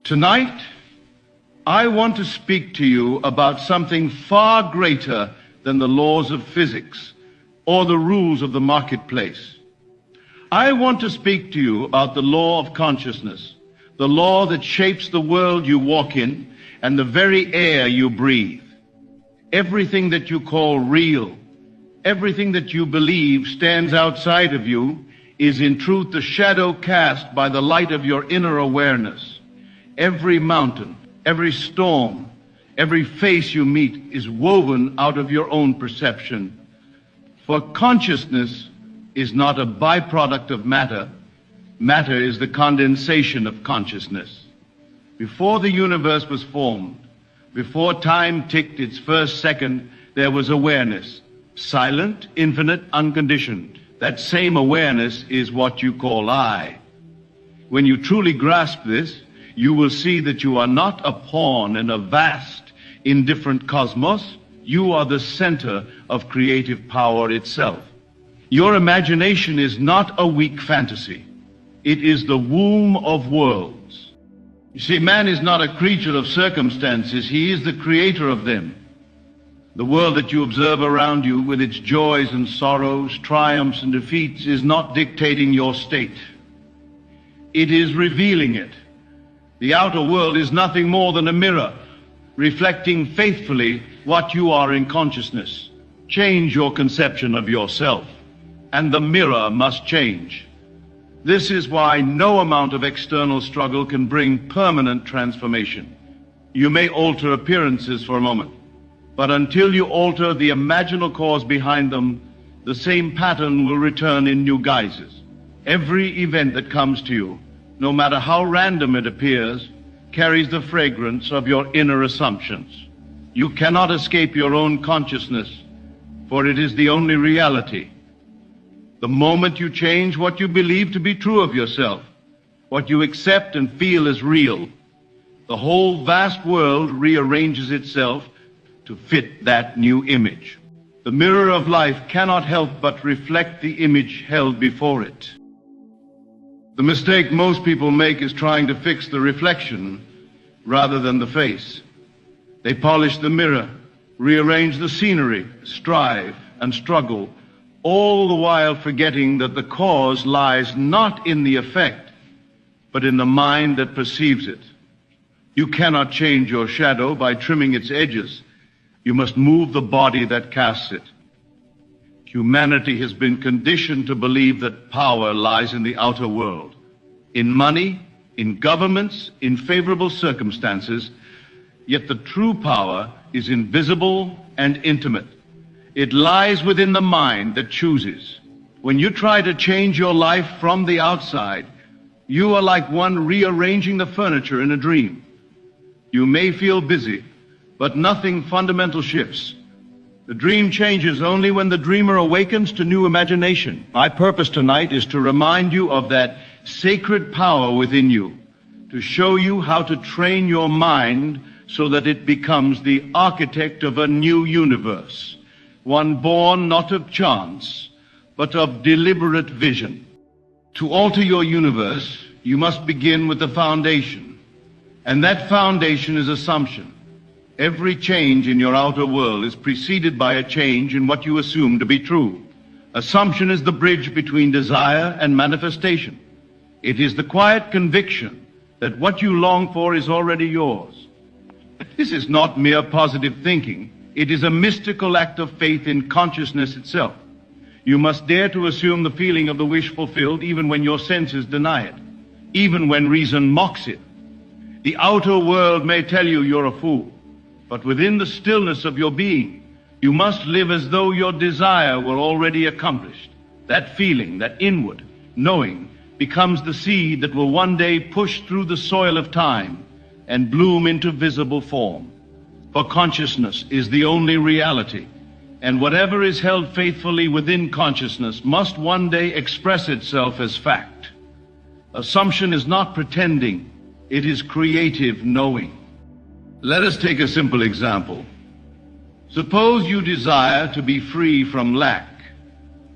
Tonight, I want to speak to you about something far greater than the laws of physics or the rules of the marketplace. I want to speak to you about the law of consciousness, the law that shapes the world you walk in and the very air you breathe. Everything that you call real, everything that you believe stands outside of you is in truth the shadow cast by the light of your inner awareness. Every mountain, every storm, every face you meet is woven out of your own perception. For consciousness is not a byproduct of matter. Matter is the condensation of consciousness. Before the universe was formed, before time ticked its first second, there was awareness. Silent, infinite, unconditioned. That same awareness is what you call I. When you truly grasp this, you will see that you are not a pawn in a vast, indifferent cosmos. You are the center of creative power itself. Your imagination is not a weak fantasy. It is the womb of worlds. You see, man is not a creature of circumstances. He is the creator of them. The world that you observe around you with its joys and sorrows, triumphs and defeats is not dictating your state. It is revealing it. The outer world is nothing more than a mirror, reflecting faithfully what you are in consciousness. Change your conception of yourself, and the mirror must change. This is why no amount of external struggle can bring permanent transformation. You may alter appearances for a moment, but until you alter the imaginal cause behind them, the same pattern will return in new guises. Every event that comes to you, no matter how random it appears, carries the fragrance of your inner assumptions. You cannot escape your own consciousness, for it is the only reality. The moment you change what you believe to be true of yourself, what you accept and feel as real, the whole vast world rearranges itself to fit that new image. The mirror of life cannot help but reflect the image held before it. The mistake most people make is trying to fix the reflection rather than the face. They polish the mirror, rearrange the scenery, strive and struggle, all the while forgetting that the cause lies not in the effect, but in the mind that perceives it. You cannot change your shadow by trimming its edges. You must move the body that casts it. Humanity has been conditioned to believe that power lies in the outer world, in money, in governments, in favorable circumstances, yet the true power is invisible and intimate. It lies within the mind that chooses. When you try to change your life from the outside, you are like one rearranging the furniture in a dream. You may feel busy, but nothing fundamental shifts. The dream changes only when the dreamer awakens to new imagination. My purpose tonight is to remind you of that sacred power within you, to show you how to train your mind so that it becomes the architect of a new universe. One born not of chance, but of deliberate vision. To alter your universe, you must begin with the foundation. And that foundation is assumption. Every change in your outer world is preceded by a change in what you assume to be true. Assumption is the bridge between desire and manifestation. It is the quiet conviction that what you long for is already yours. This is not mere positive thinking. It is a mystical act of faith in consciousness itself. You must dare to assume the feeling of the wish fulfilled even when your senses deny it, even when reason mocks it. The outer world may tell you you're a fool, but within the stillness of your being, you must live as though your desire were already accomplished. That feeling, that inward knowing, becomes the seed that will one day push through the soil of time and bloom into visible form. For consciousness is the only reality, and whatever is held faithfully within consciousness must one day express itself as fact. Assumption is not pretending, it is creative knowing. Let us take a simple example. Suppose you desire to be free from lack.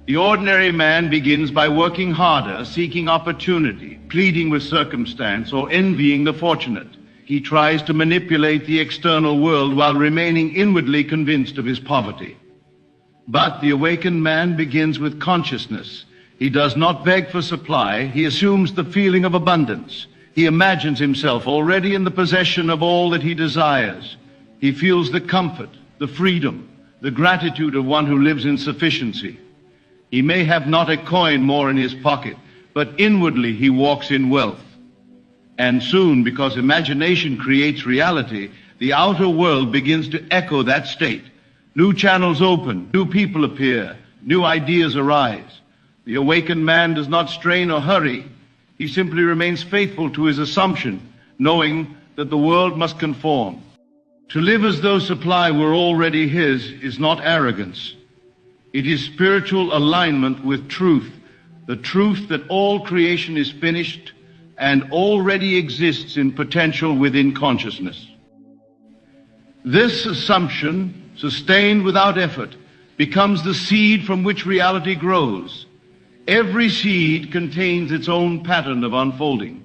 The ordinary man begins by working harder, seeking opportunity, pleading with circumstance, or envying the fortunate. he tries to manipulate the external world while remaining inwardly convinced of his poverty. But the awakened man begins with consciousness. He does not beg for supply. He assumes the feeling of abundance. He imagines himself already in the possession of all that he desires. He feels the comfort, the freedom, the gratitude of one who lives in sufficiency. He may have not a coin more in his pocket, but inwardly he walks in wealth. And soon, because imagination creates reality, the outer world begins to echo that state. New channels open, new people appear, new ideas arise. The awakened man does not strain or hurry. He simply remains faithful to his assumption, knowing that the world must conform. To live as though supply were already his is not arrogance. It is spiritual alignment with truth, the truth that all creation is finished and already exists in potential within consciousness. This assumption, sustained without effort, becomes the seed from which reality grows. Every seed contains its own pattern of unfolding.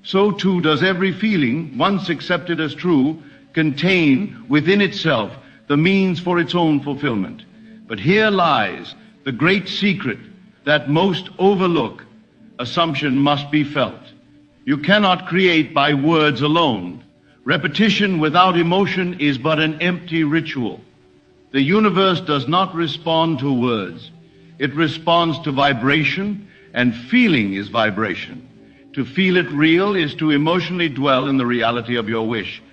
So too does every feeling, once accepted as true, contain within itself the means for its own fulfillment. But here lies the great secret that most overlook. Assumption must be felt. You cannot create by words alone. Repetition without emotion is but an empty ritual. The universe does not respond to words. It responds to vibration, and feeling is vibration. To feel it real is to emotionally dwell in the reality of your wish.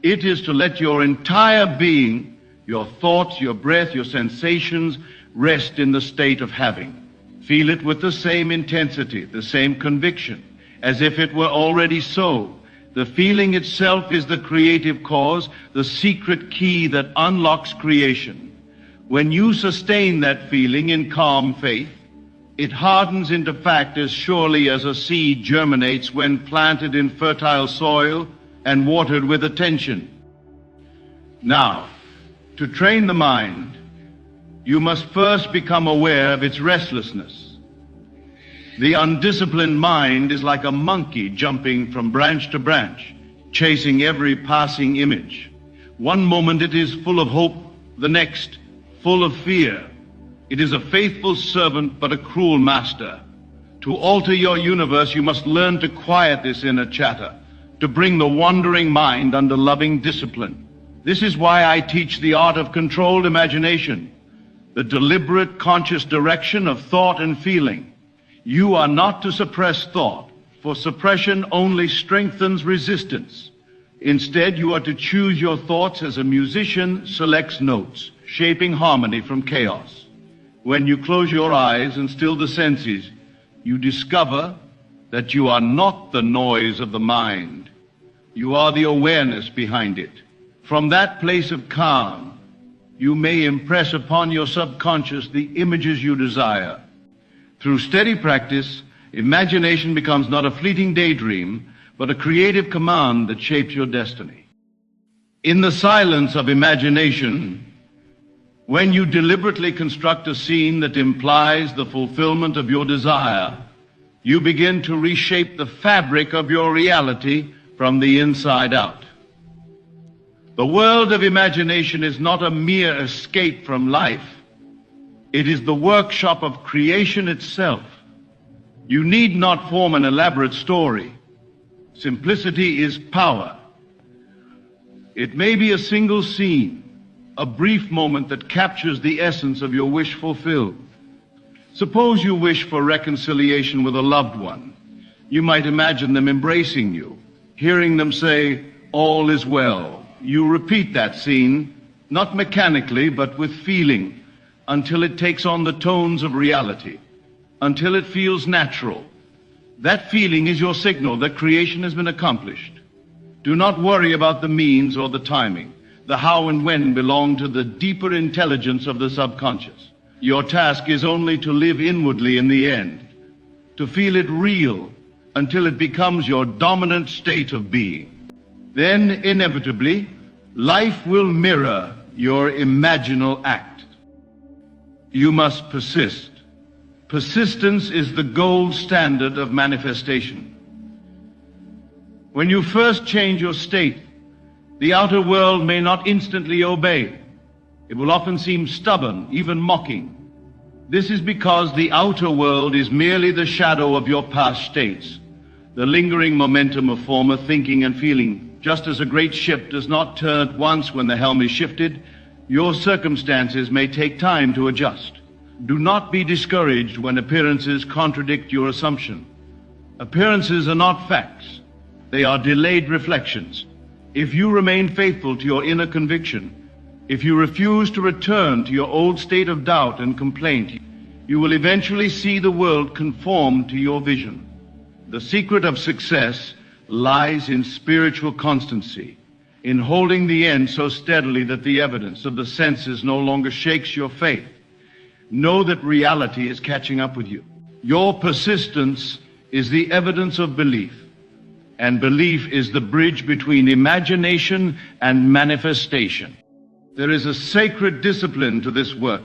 It is to let your entire being, your thoughts, your breath, your sensations, rest in the state of having. Feel it with the same intensity, the same conviction, as if it were already so. The feeling itself is the creative cause, the secret key that unlocks creation. When you sustain that feeling in calm faith, it hardens into fact as surely as a seed germinates when planted in fertile soil and watered with attention. Now, to train the mind, you must first become aware of its restlessness. The undisciplined mind is like a monkey jumping from branch to branch, chasing every passing image. One moment it is full of hope, the next full of fear. It is a faithful servant but a cruel master. To alter your universe, you must learn to quiet this inner chatter, to bring the wandering mind under loving discipline. This is why I teach the art of controlled imagination, the deliberate, conscious direction of thought and feeling. You are not to suppress thought, for suppression only strengthens resistance. Instead, you are to choose your thoughts as a musician selects notes, shaping harmony from chaos. When you close your eyes and still the senses, you discover that you are not the noise of the mind. You are the awareness behind it. From that place of calm, you may impress upon your subconscious the images you desire. Through steady practice, imagination becomes not a fleeting daydream, but a creative command that shapes your destiny. In the silence of imagination, when you deliberately construct a scene that implies the fulfillment of your desire, you begin to reshape the fabric of your reality from the inside out. The world of imagination is not a mere escape from life. It is the workshop of creation itself. You need not form an elaborate story. Simplicity is power. It may be a single scene, a brief moment that captures the essence of your wish fulfilled. Suppose you wish for reconciliation with a loved one. You might imagine them embracing you, hearing them say, "All is well." You repeat that scene, not mechanically, but with feeling, until it takes on the tones of reality, until it feels natural. That feeling is your signal that creation has been accomplished. Do not worry about the means or the timing. The how and when belong to the deeper intelligence of the subconscious. Your task is only to live inwardly in the end, to feel it real until it becomes your dominant state of being. Then, inevitably, life will mirror your imaginal act. You must persist. Persistence is the gold standard of manifestation. When you first change your state, the outer world may not instantly obey. It will often seem stubborn, even mocking. This is because the outer world is merely the shadow of your past states, the lingering momentum of former thinking and feeling. Just as a great ship does not turn at once when the helm is shifted, your circumstances may take time to adjust. Do not be discouraged when appearances contradict your assumption. Appearances are not facts. They are delayed reflections. If you remain faithful to your inner conviction, if you refuse to return to your old state of doubt and complaint, you will eventually see the world conform to your vision. The secret of success lies in spiritual constancy, in holding the end so steadily that the evidence of the senses no longer shakes your faith. Know that reality is catching up with you. Your persistence is the evidence of belief, and belief is the bridge between imagination and manifestation. There is a sacred discipline to this work,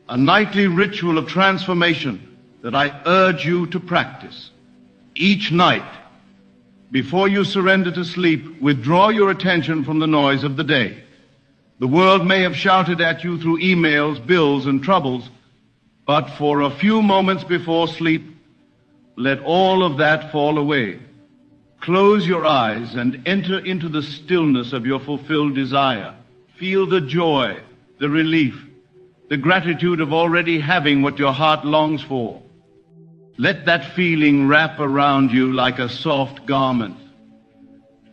a nightly ritual of transformation that I urge you to practice. Each night, before you surrender to sleep, withdraw your attention from the noise of the day. The world may have shouted at you through emails, bills, and troubles, but for a few moments before sleep, let all of that fall away. Close your eyes and enter into the stillness of your fulfilled desire. Feel the joy, the relief, the gratitude of already having what your heart longs for. Let that feeling wrap around you like a soft garment.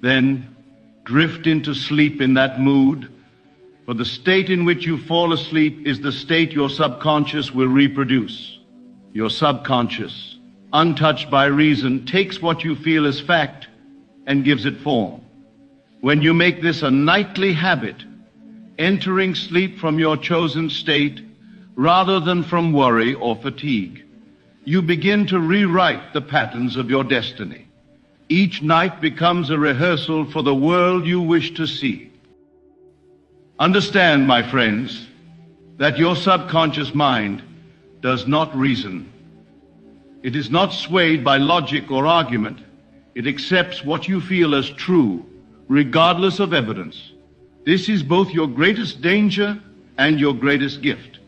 Then drift into sleep in that mood, for the state in which you fall asleep is the state your subconscious will reproduce. Your subconscious, untouched by reason, takes what you feel as fact and gives it form. When you make this a nightly habit, entering sleep from your chosen state rather than from worry or fatigue, you begin to rewrite the patterns of your destiny. Each night becomes a rehearsal for the world you wish to see. Understand, my friends, that your subconscious mind does not reason. It is not swayed by logic or argument. It accepts what you feel as true, regardless of evidence. This is both your greatest danger and your greatest gift.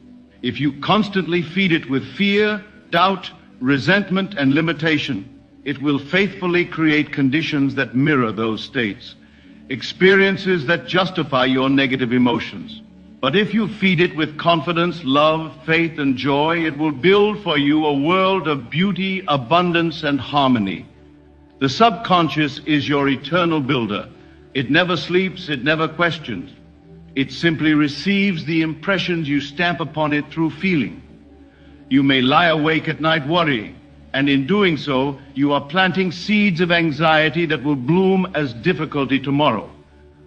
If you constantly feed it with fear, doubt, resentment, and limitation, it will faithfully create conditions that mirror those states, experiences that justify your negative emotions. But if you feed it with confidence, love, faith, and joy, it will build for you a world of beauty, abundance, and harmony. The subconscious is your eternal builder. It never sleeps, it never questions. It simply receives the impressions you stamp upon it through feeling. You may lie awake at night worrying, and in doing so, you are planting seeds of anxiety that will bloom as difficulty tomorrow.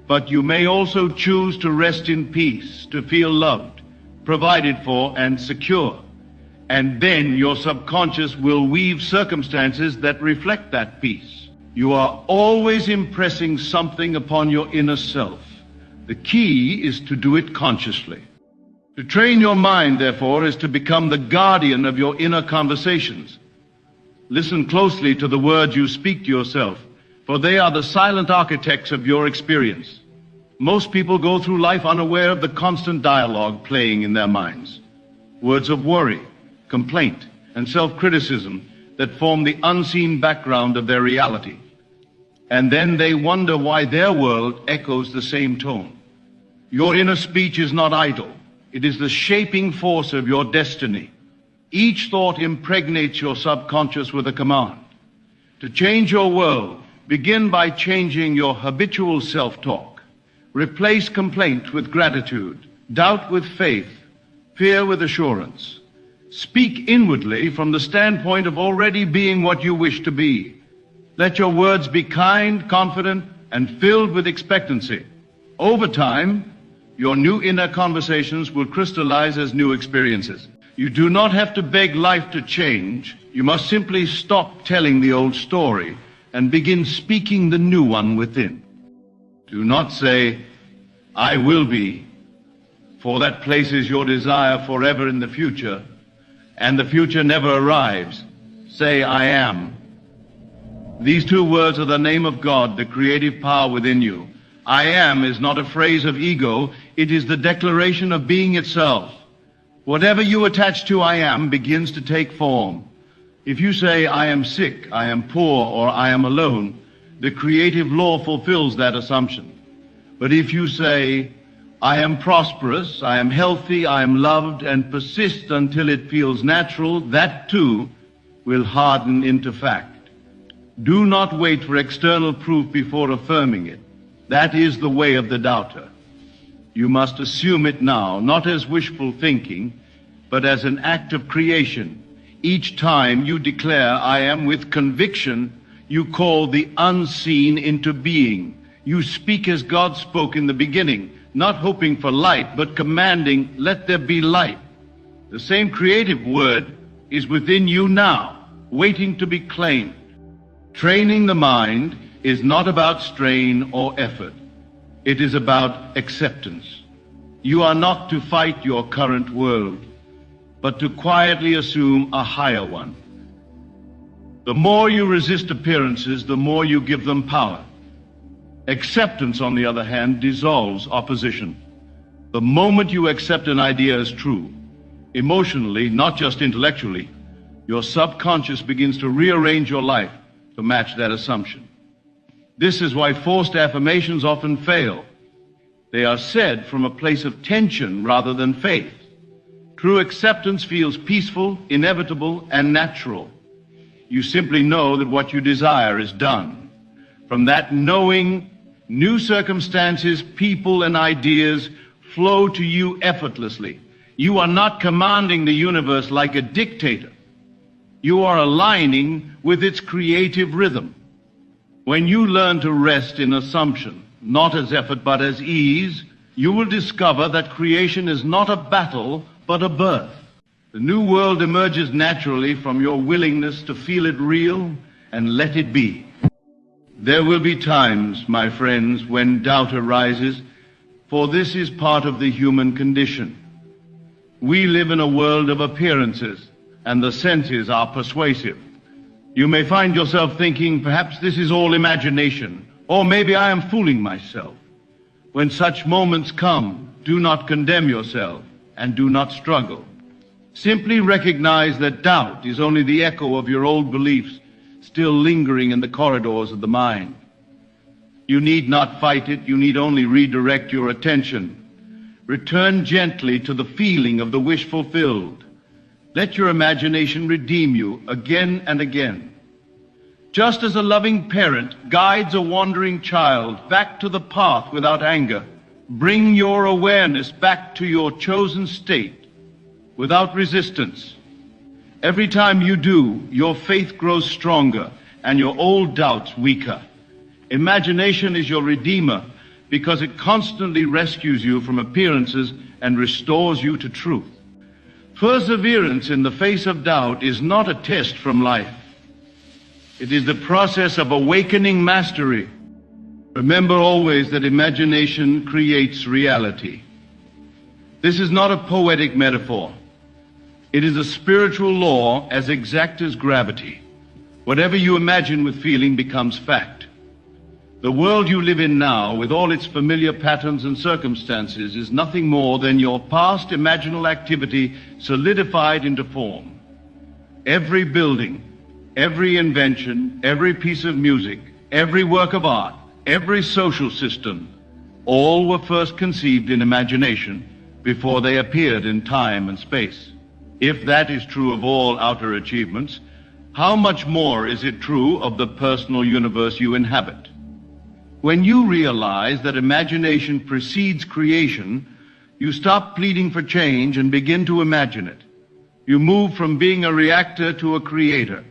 But you may also choose to rest in peace, to feel loved, provided for, and secure. And then your subconscious will weave circumstances that reflect that peace. You are always impressing something upon your inner self. The key is to do it consciously. To train your mind, therefore, is to become the guardian of your inner conversations. Listen closely to the words you speak to yourself, for they are the silent architects of your experience. Most people go through life unaware of the constant dialogue playing in their minds. Words of worry, complaint, and self-criticism that form the unseen background of their reality. And then they wonder why their world echoes the same tone. Your inner speech is not idle. It is the shaping force of your destiny. Each thought impregnates your subconscious with a command. To change your world, begin by changing your habitual self-talk. Replace complaint with gratitude, doubt with faith, fear with assurance. Speak inwardly from the standpoint of already being what you wish to be. Let your words be kind, confident, and filled with expectancy. Over time, your new inner conversations will crystallize as new experiences. You do not have to beg life to change. You must simply stop telling the old story and begin speaking the new one within. Do not say, "I will be," for that places your desire forever in the future, and the future never arrives. Say, "I am." These two words are the name of God, the creative power within you. I am is not a phrase of ego, it is the declaration of being itself. Whatever you attach to I am begins to take form. If you say, I am sick, I am poor, or I am alone, the creative law fulfills that assumption. But if you say, I am prosperous, I am healthy, I am loved, and persist until it feels natural, that too will harden into fact. Do not wait for external proof before affirming it. That is the way of the doubter. You must assume it now, not as wishful thinking, but as an act of creation. Each time you declare, I am, with conviction, you call the unseen into being. You speak as God spoke in the beginning, not hoping for light, but commanding, let there be light. The same creative word is within you now, waiting to be claimed. Training the mind is not about strain or effort. It is about acceptance. You are not to fight your current world, but to quietly assume a higher one. The more you resist appearances, the more you give them power. Acceptance, on the other hand, dissolves opposition. The moment you accept an idea as true, emotionally, not just intellectually, your subconscious begins to rearrange your life to match that assumption. This is why forced affirmations often fail. They are said from a place of tension rather than faith. True acceptance feels peaceful, inevitable, and natural. You simply know that what you desire is done. From that knowing, new circumstances, people, and ideas flow to you effortlessly. You are not commanding the universe like a dictator. You are aligning with its creative rhythm. When you learn to rest in assumption, not as effort but as ease, you will discover that creation is not a battle but a birth. The new world emerges naturally from your willingness to feel it real and let it be. There will be times, my friends, when doubt arises, for this is part of the human condition. We live in a world of appearances, and the senses are persuasive. You may find yourself thinking, perhaps this is all imagination, or maybe I am fooling myself. When such moments come, do not condemn yourself and do not struggle. Simply recognize that doubt is only the echo of your old beliefs still lingering in the corridors of the mind. You need not fight it, you need only redirect your attention. Return gently to the feeling of the wish fulfilled. Let your imagination redeem you again and again. Just as a loving parent guides a wandering child back to the path without anger, bring your awareness back to your chosen state without resistance. Every time you do, your faith grows stronger and your old doubts weaker. Imagination is your redeemer because it constantly rescues you from appearances and restores you to truth. Perseverance in the face of doubt is not a test from life. It is the process of awakening mastery. Remember always that imagination creates reality. This is not a poetic metaphor. It is a spiritual law as exact as gravity. Whatever you imagine with feeling becomes fact. The world you live in now, with all its familiar patterns and circumstances, is nothing more than your past imaginal activity solidified into form. Every building, every invention, every piece of music, every work of art, every social system, all were first conceived in imagination before they appeared in time and space. If that is true of all outer achievements, how much more is it true of the personal universe you inhabit? When you realize that imagination precedes creation, you stop pleading for change and begin to imagine it. You move from being a reactor to a creator.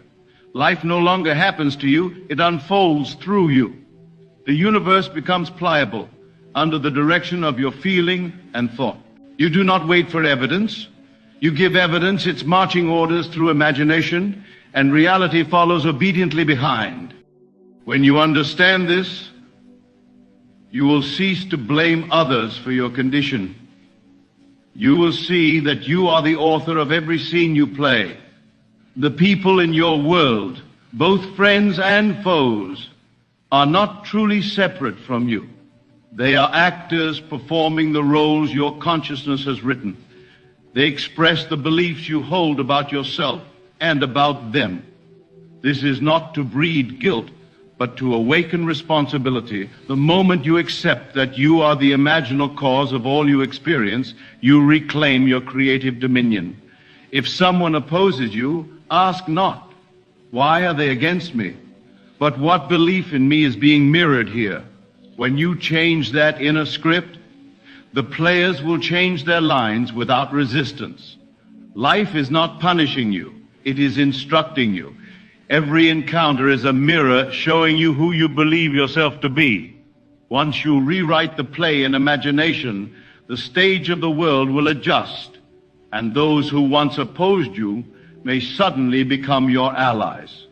Life no longer happens to you, it unfolds through you. The universe becomes pliable under the direction of your feeling and thought. You do not wait for evidence. You give evidence its marching orders through imagination, and reality follows obediently behind. When you understand this, you will cease to blame others for your condition. You will see that you are the author of every scene you play. The people in your world both friends and foes, are not truly separate from you. They are actors performing the roles your consciousness has written. They express the beliefs you hold about yourself and about them. This is not to breed guilt, but to awaken responsibility. The moment you accept that you are the imaginal cause of all you experience, you reclaim your creative dominion. If someone opposes you, ask not, why are they against me? But what belief in me is being mirrored here? When you change that inner script, the players will change their lines without resistance. Life is not punishing you, it is instructing you. Every encounter is a mirror showing you who you believe yourself to be. Once you rewrite the play in imagination, the stage of the world will adjust, and those who once opposed you may suddenly become your allies.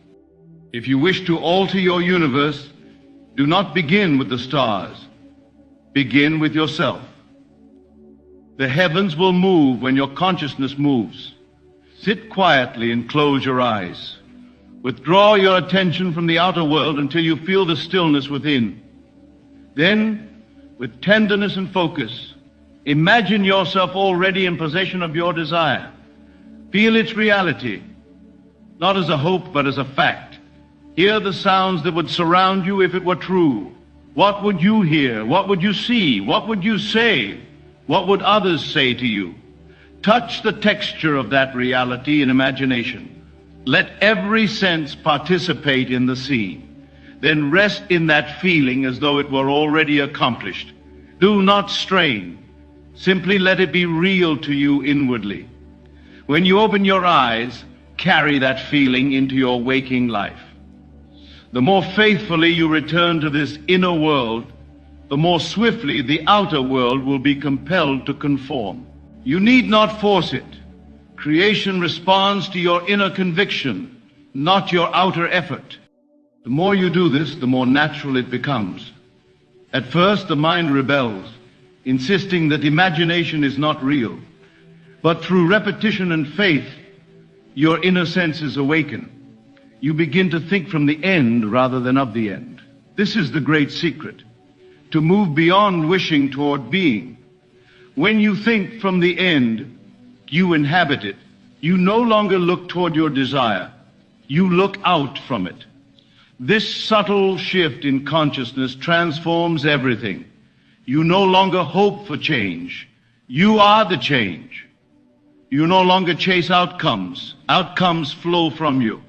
If you wish to alter your universe, do not begin with the stars. Begin with yourself. The heavens will move when your consciousness moves. Sit quietly and close your eyes. Withdraw your attention from the outer world until you feel the stillness within. Then, with tenderness and focus, imagine yourself already in possession of your desire. Feel its reality, not as a hope, but as a fact. Hear the sounds that would surround you if it were true. What would you hear? What would you see? What would you say? What would others say to you? Touch the texture of that reality in imagination. Let every sense participate in the scene. Then rest in that feeling as though it were already accomplished. Do not strain. Simply let it be real to you inwardly. When you open your eyes, carry that feeling into your waking life. The more faithfully you return to this inner world, the more swiftly the outer world will be compelled to conform. You need not force it. Creation responds to your inner conviction, not your outer effort. The more you do this, the more natural it becomes. At first, the mind rebels, insisting that imagination is not real. But through repetition and faith, your inner senses awaken. You begin to think from the end rather than of the end. This is the great secret, to move beyond wishing toward being. When you think from the end, you inhabit it. You no longer look toward your desire. You look out from it. This subtle shift in consciousness transforms everything. You no longer hope for change. You are the change. You no longer chase outcomes. Outcomes flow from you.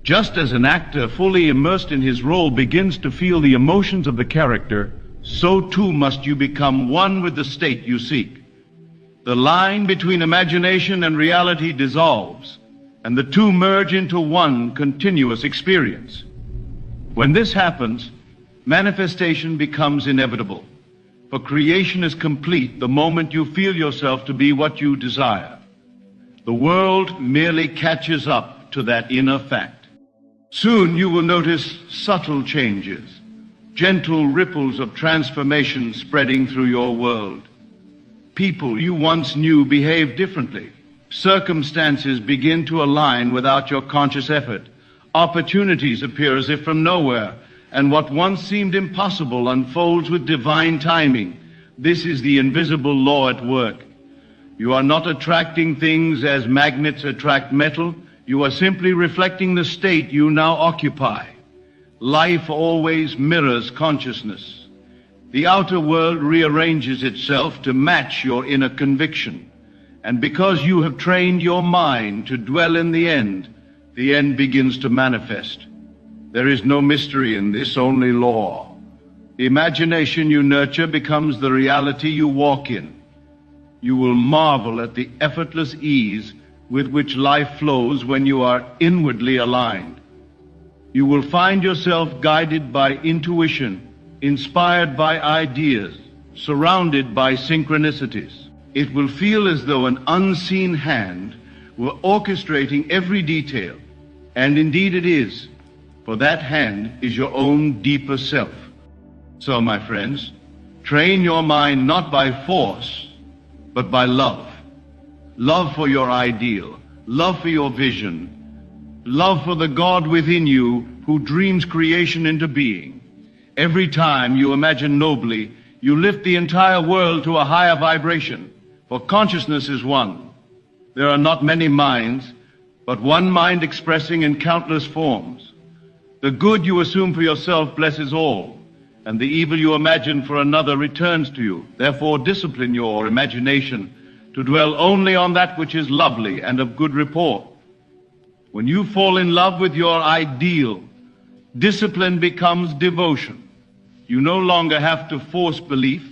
Just as an actor fully immersed in his role begins to feel the emotions of the character, so too must you become one with the state you seek. The line between imagination and reality dissolves, and the two merge into one continuous experience. When this happens, manifestation becomes inevitable, for creation is complete the moment you feel yourself to be what you desire. The world merely catches up to that inner fact. Soon you will notice subtle changes, gentle ripples of transformation spreading through your world. People you once knew behave differently. Circumstances begin to align without your conscious effort. Opportunities appear as if from nowhere, and what once seemed impossible unfolds with divine timing. This is the invisible law at work. You are not attracting things as magnets attract metal. You are simply reflecting the state you now occupy. Life always mirrors consciousness. The outer world rearranges itself to match your inner conviction. And because you have trained your mind to dwell in the end begins to manifest. There is no mystery in this, only law. The imagination you nurture becomes the reality you walk in. You will marvel at the effortless ease with which life flows when you are inwardly aligned. You will find yourself guided by intuition, inspired by ideas, surrounded by synchronicities. It will feel as though an unseen hand were orchestrating every detail, and indeed it is, for that hand is your own deeper self. So, my friends, train your mind not by force, but by love. Love for your ideal, love for your vision, love for the God within you who dreams creation into being. Every time you imagine nobly, you lift the entire world to a higher vibration, for consciousness is one. There are not many minds, but one mind expressing in countless forms. The good you assume for yourself blesses all, and the evil you imagine for another returns to you. Therefore, discipline your imagination to dwell only on that which is lovely and of good report. When you fall in love with your ideal, discipline becomes devotion. You no longer have to force belief.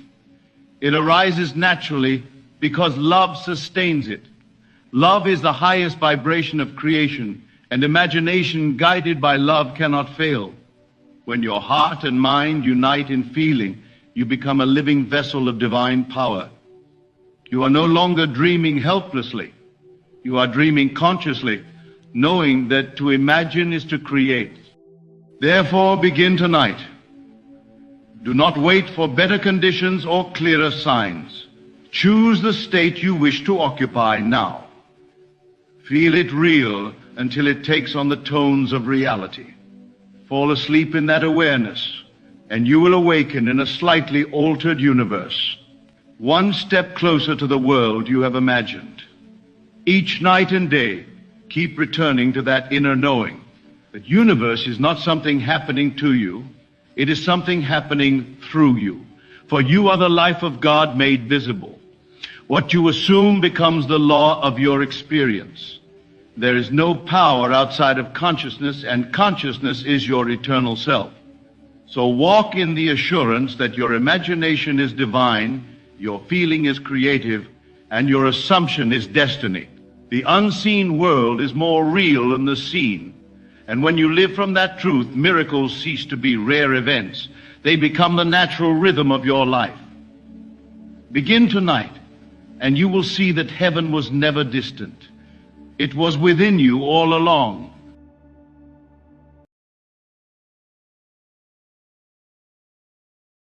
It arises naturally because love sustains it. Love is the highest vibration of creation, and imagination guided by love cannot fail. When your heart and mind unite in feeling, you become a living vessel of divine power. You are no longer dreaming helplessly. You are dreaming consciously, knowing that to imagine is to create. Therefore, begin tonight. Do not wait for better conditions or clearer signs. Choose the state you wish to occupy now. Feel it real until it takes on the tones of reality. Fall asleep in that awareness, and you will awaken in a slightly altered universe, one step closer to the world you have imagined. Each night and day, keep returning to that inner knowing. That universe is not something happening to you, it is something happening through you. For you are the life of God made visible. What you assume becomes the law of your experience. There is no power outside of consciousness, and consciousness is your eternal self. So walk in the assurance that your imagination is divine, your feeling is creative, and your assumption is destiny. The unseen world is more real than the seen. And when you live from that truth, miracles cease to be rare events. They become the natural rhythm of your life. Begin tonight, and you will see that heaven was never distant. It was within you all along.